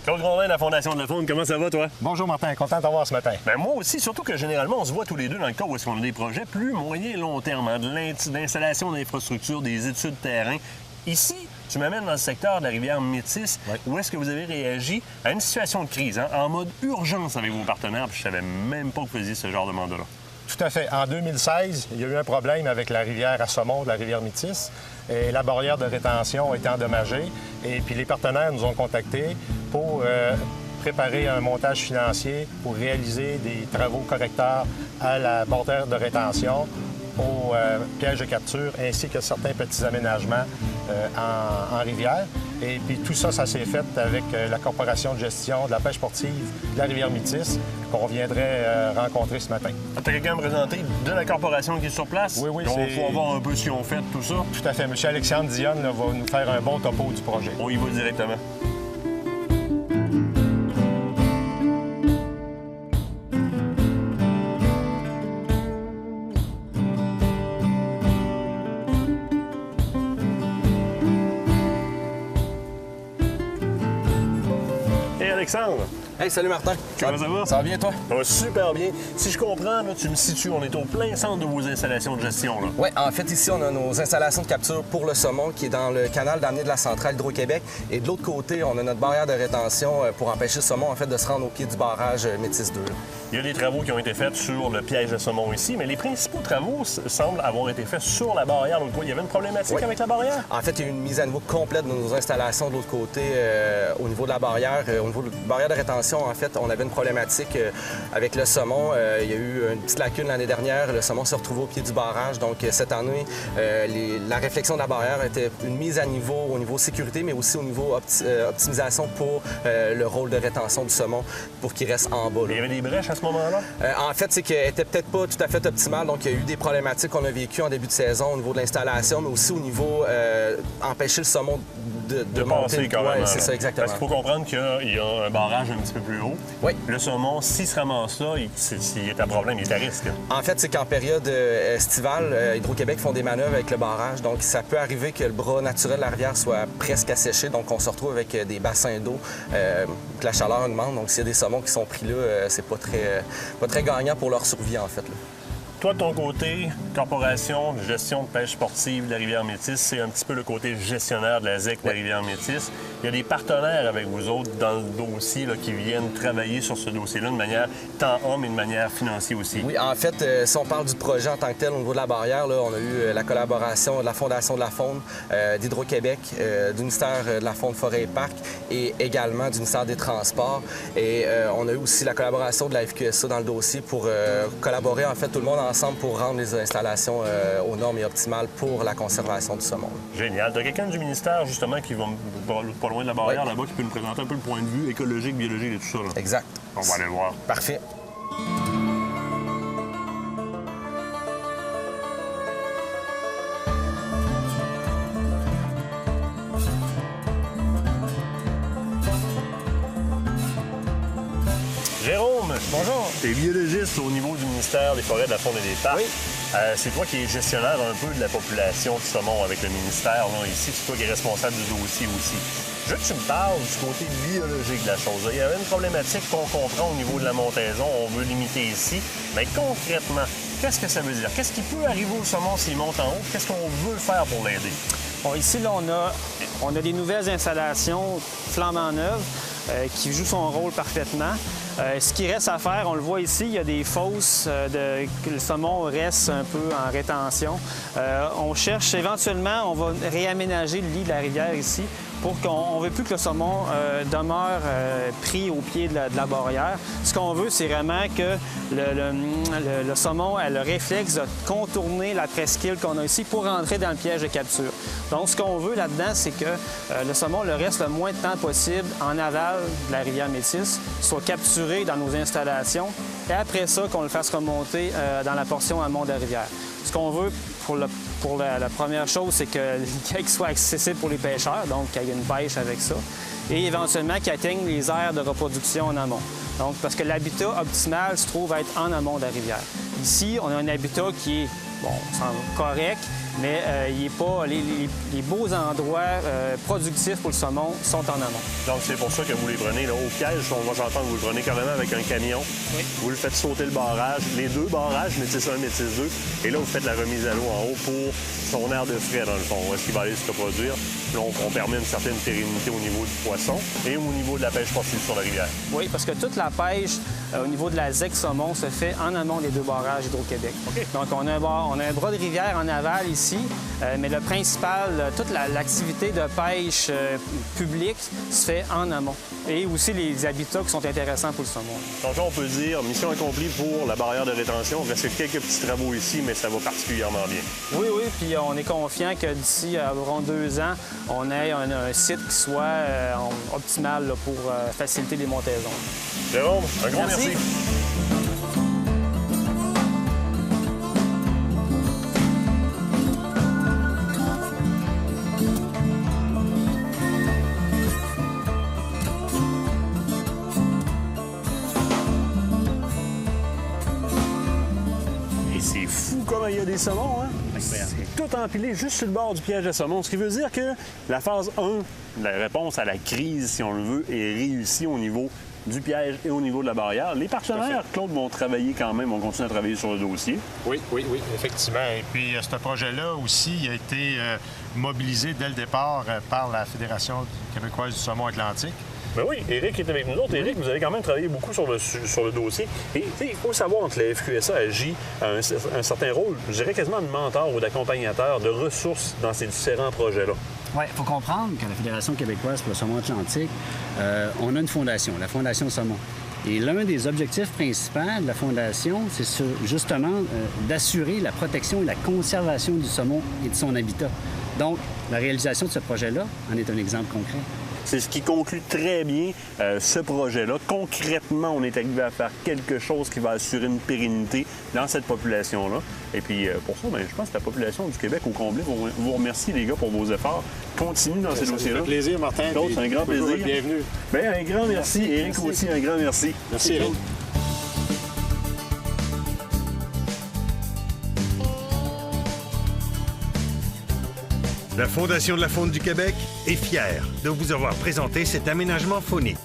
Claude Grondin de la Fondation de la Faune, comment ça va, toi? Bonjour Martin, content de t'avoir ce matin. Ben moi aussi, surtout que généralement, on se voit tous les deux dans le cas où est-ce qu'on a des projets plus moyen et long terme, hein, de l'installation d'infrastructures, des études de terrain. Ici, tu m'amènes dans le secteur de la rivière Métis, où est-ce que vous avez réagi à une situation de crise, hein, en mode urgence avec vos partenaires, puis je savais même pas que vous faisiez ce genre de mandat-là. Tout à fait. En 2016, il y a eu un problème avec la rivière à saumon de la rivière Métis. Et la barrière de rétention a été endommagée. Et puis les partenaires nous ont contactés pour préparer un montage financier pour réaliser des travaux correcteurs à la barrière de rétention, au piège de capture, ainsi que certains petits aménagements en rivière. Et puis tout ça, ça s'est fait avec la Corporation de gestion de la pêche sportive de la rivière Métis, qu'on viendrait rencontrer ce matin. Tu as quelqu'un à me présenter de la corporation qui est sur place? Oui, donc, il faut voir un peu ce qu'ils ont fait, tout ça. Tout à fait. M. Alexandre Dionne là, va nous faire un bon topo du projet. On y va directement. Alexandre. Hey, salut Martin. Comment ça va? Ça va bien, toi? Ça va super bien. Si je comprends, là, tu me situes, on est au plein centre de vos installations de gestion, là. Oui, en fait, ici, on a nos installations de capture pour le saumon qui est dans le canal d'amener de la centrale Hydro-Québec. Et de l'autre côté, on a notre barrière de rétention pour empêcher le saumon, en fait, de se rendre au pied du barrage Métis 2. Il y a des travaux qui ont été faits sur le piège de saumon ici, mais les principaux travaux semblent avoir été faits sur la barrière. Donc, il y avait une problématique avec la barrière? En fait, il y a eu une mise à niveau complète de nos installations de l'autre côté au niveau de la barrière. Au niveau de la barrière de rétention, en fait, on avait une problématique avec le saumon. Il y a eu une petite lacune l'année dernière. Le saumon s'est retrouvé au pied du barrage. Donc, cette année, la réflexion de la barrière était une mise à niveau au niveau sécurité, mais aussi au niveau optimisation pour le rôle de rétention du saumon pour qu'il reste en bas. Là. Il y avait des brèches à ce moment-là? En fait, c'est qu'elle était peut-être pas tout à fait optimale. Donc, il y a eu des problématiques qu'on a vécues en début de saison au niveau de l'installation, mais aussi au niveau empêcher le saumon de monter. Passer, carrément. Oui, c'est ça, exactement. Parce qu'il faut comprendre qu'il y a un barrage un petit peu plus haut. Oui. Le saumon, s'il se ramasse là, s'il est à problème, il est à risque. En fait, c'est qu'en période estivale, Hydro-Québec font des manœuvres avec le barrage. Donc, ça peut arriver que le bras naturel de la rivière soit presque asséché. Donc, on se retrouve avec des bassins d'eau que la chaleur augmente. Donc, s'il y a des saumons qui sont pris là, c'est pas très gagnant pour leur survie, en fait. Là. Toi, de ton côté, Corporation de gestion de pêche sportive de la rivière Métis, c'est un petit peu le côté gestionnaire de la ZEC de la rivière Métis. Il y a des partenaires avec vous autres dans le dossier là, qui viennent travailler sur ce dossier-là de manière tant homme et de manière financière aussi. Oui, en fait, si on parle du projet en tant que tel au niveau de la barrière, là, on a eu la collaboration de la Fondation de la Faune, d'Hydro-Québec, du ministère de la Faune, Forêt et Parcs et également du ministère des Transports. Et on a eu aussi la collaboration de la FQSA dans le dossier pour collaborer, en fait, tout le monde ensemble pour rendre les installations aux normes et optimales pour la conservation du saumon. Génial. Tu as quelqu'un du ministère, justement, qui va pas loin de la barrière là-bas, qui peut nous présenter un peu le point de vue écologique, biologique et tout ça. Là. Exact. On va aller le voir. Parfait. Jérôme, Bonjour. tu es biologiste au niveau du ministère des Forêts, de la Faune et des Parcs. Oui. C'est toi qui es gestionnaire un peu de la population de saumon avec le ministère là, ici. C'est toi qui es responsable du dossier aussi. Je veux que tu me parles du côté biologique de la chose. Il y avait une problématique qu'on comprend au niveau de la montaison. On veut limiter ici. Mais concrètement, qu'est-ce que ça veut dire? Qu'est-ce qui peut arriver au saumon s'il monte en haut? Qu'est-ce qu'on veut faire pour l'aider? Bon, ici, là, on a des nouvelles installations flambant neuves qui jouent son rôle parfaitement. Ce qui reste à faire, on le voit ici, il y a des fosses, que le saumon reste un peu en rétention. On cherche éventuellement, on va réaménager le lit de la rivière ici pour qu'on ne veut plus que le saumon demeure pris au pied de la barrière. Ce qu'on veut, c'est vraiment que le saumon ait le réflexe de contourner la presqu'île qu'on a ici pour rentrer dans le piège de capture. Donc, ce qu'on veut là-dedans, c'est que le saumon le reste le moins de temps possible en aval de la rivière Métis, soit capturé dans nos installations, et après ça, qu'on le fasse remonter dans la portion amont de la rivière. Ce qu'on veut pour la première chose, c'est qu'il soit accessible pour les pêcheurs, donc qu'il y ait une pêche avec ça, et éventuellement qu'il atteigne les aires de reproduction en amont. Donc, parce que l'habitat optimal se trouve à être en amont de la rivière. Ici, on a un habitat qui est bon, correct, mais il est pas, les beaux endroits productifs pour le saumon sont en amont. Donc, c'est pour ça que vous les prenez là, au piège. On va s'entendre, vous le prenez carrément avec un camion. Oui. Vous le faites sauter le barrage, les deux barrages, métis 1, métis 2. Et là, vous faites la remise à l'eau en haut pour son air de frais, dans le fond. Est-ce qu'il va aller se reproduire? Là, on permet une certaine pérennité au niveau du poisson et au niveau de la pêche sportive sur la rivière. Oui, parce que toute la pêche au niveau de la ZEC saumon se fait en amont des deux barrages Hydro-Québec. OK. Donc, on a un bras de rivière en aval ici, mais le principal, toute l'activité de pêche publique se fait en amont. Et aussi les habitats qui sont intéressants pour le saumon. Donc là, on peut dire mission accomplie pour la barrière de rétention. Il reste quelques petits travaux ici, mais ça va particulièrement bien. Oui, oui, puis on est confiant que d'ici environ 2 ans, on ait un site qui soit optimal là, pour faciliter les montaisons. Jérôme, un gros merci. Et c'est fou comme il y a des saumons, hein? C'est tout empilé juste sur le bord du piège de saumon. Ce qui veut dire que la phase 1, la réponse à la crise, si on le veut, est réussie au niveau du piège et au niveau de la barrière. Les partenaires, Claude, vont travailler quand même, vont continuer à travailler sur le dossier. Oui, effectivement. Et puis, ce projet-là aussi il a été mobilisé dès le départ par la Fédération québécoise du saumon atlantique. Ben oui, Éric est avec nous autres. Éric, vous avez quand même travaillé beaucoup sur le dossier. Et il faut savoir que la FQSA agit à un certain rôle, je dirais quasiment de mentor ou d'accompagnateur, de ressources dans ces différents projets-là. Oui, il faut comprendre qu'à la Fédération québécoise pour le saumon atlantique, on a une fondation, la Fondation Saumon. Et l'un des objectifs principaux de la Fondation, c'est justement d'assurer la protection et la conservation du saumon et de son habitat. Donc, la réalisation de ce projet-là en est un exemple concret. C'est ce qui conclut très bien ce projet-là. Concrètement, on est arrivé à faire quelque chose qui va assurer une pérennité dans cette population-là. Et puis, pour ça, je pense que la population du Québec au complet vous remercie, les gars, pour vos efforts. Continuez dans ces dossiers-là. Ça fait plaisir, Martin. Claude, c'est un grand plaisir. Bienvenue. Bien, un grand merci. Éric aussi, un grand merci. Merci, Éric. La Fondation de la faune du Québec est fière de vous avoir présenté cet aménagement faunique.